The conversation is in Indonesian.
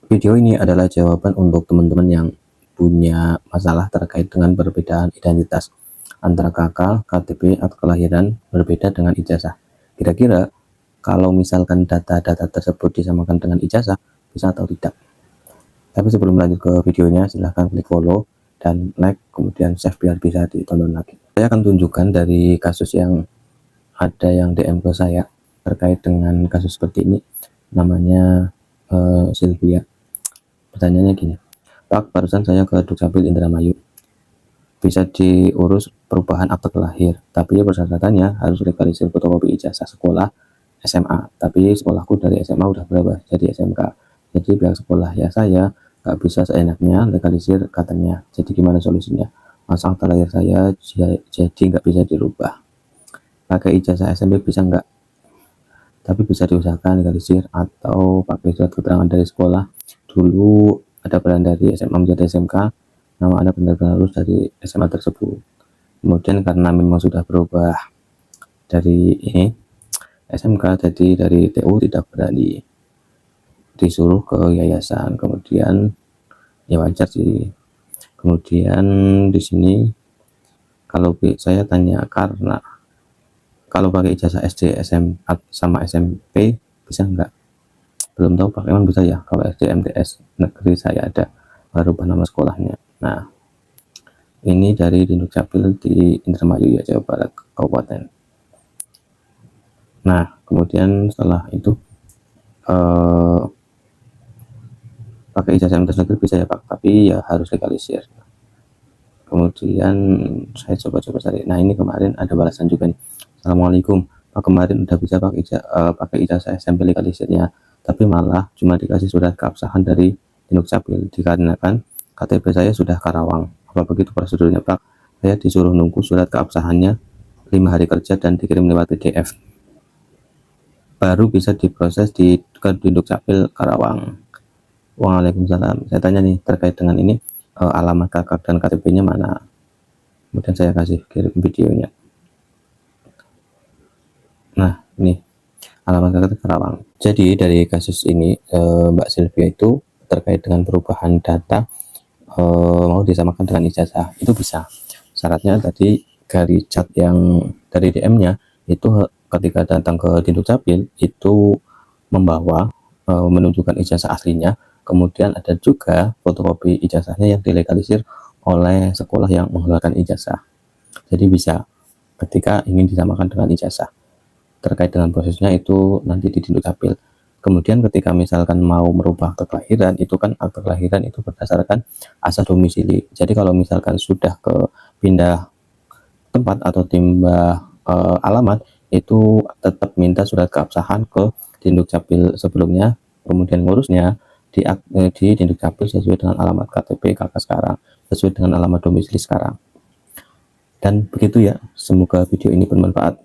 Video ini adalah jawaban untuk teman-teman yang punya masalah terkait dengan perbedaan identitas antara kakak, KTP, atau kelahiran berbeda dengan ijazah. Kira-kira kalau misalkan data-data tersebut disamakan dengan ijazah, bisa atau tidak? Tapi sebelum lanjut ke videonya, silahkan klik follow dan like, kemudian save biar bisa ditonton lagi. Saya akan tunjukkan dari kasus yang ada yang DM ke saya terkait dengan kasus seperti ini. Namanya Sylvia. Pertanyaannya gini, Pak, barusan saya ke Dukcapil Indramayu. Bisa diurus perubahan akte lahir, tapi persyaratannya harus legalisir fotokopi ijazah sekolah SMA. Tapi sekolahku dari SMA udah berubah jadi SMK. Jadi pihak sekolah ya saya nggak bisa seenaknya legalisir katanya. Jadi gimana solusinya? Masa akte lahir saya jadi nggak bisa dirubah. Pakai ijazah SMP bisa nggak? Tapi bisa diusahakan legalisir atau pakai surat keterangan dari sekolah. Dulu ada peran dari SMA menjadi SMK, nama Anda benar-benar lulus dari SMA tersebut. Kemudian karena memang sudah berubah dari ini SMK, jadi dari TU tidak berani disuruh ke yayasan. Kemudian ya wajar sih. Kemudian di sini kalau saya tanya, karena kalau pakai ijazah SD, SMA sama SMP bisa nggak? Belum tahu Pak, emang bisa ya kalau SD MTS negeri saya ada merubah nama sekolahnya. Nah, ini dari Dukcapil di Indramayu ya, Jawa Barat Kabupaten. Nah, kemudian setelah itu pakai ijazah MTS negeri bisa ya Pak, tapi ya harus legalisir. Kemudian saya coba-coba cari. Nah, ini kemarin ada balasan juga nih. Assalamualaikum Pak, kemarin udah bisa pakai ijazah SMP legalisirnya, tapi malah cuma dikasih surat keabsahan dari Dukcapil dikarenakan KTP saya sudah Karawang. Apa begitu prosedurnya Pak? Saya disuruh nunggu surat keabsahannya 5 hari kerja dan dikirim lewat PDF, baru bisa diproses di Dukcapil Karawang. Waalaikumsalam. Saya tanya nih terkait dengan ini, alamat kakak dan KTP-nya mana? Kemudian saya kasih kirim videonya. Nah, ini alamat kakak di Karawang. Jadi dari kasus ini Mbak Sylvia itu terkait dengan perubahan data mau disamakan dengan ijazah, itu bisa. Syaratnya tadi dari chat yang dari DM-nya itu ketika datang ke Dukcapil itu membawa menunjukkan ijazah aslinya, kemudian ada juga fotokopi ijazahnya yang dilegalisir oleh sekolah yang mengeluarkan ijazah. Jadi bisa ketika ingin disamakan dengan ijazah. Terkait dengan prosesnya itu nanti di Dukcapil. Kemudian ketika misalkan mau merubah akte kelahiran, itu kan akte kelahiran itu berdasarkan asal domisili. Jadi kalau misalkan sudah ke pindah tempat atau timbah alamat, itu tetap minta surat keabsahan ke Dukcapil sebelumnya, kemudian ngurusnya di Dukcapil sesuai dengan alamat KTP kakak sekarang, sesuai dengan alamat domisili sekarang. Dan begitu ya, semoga video ini bermanfaat.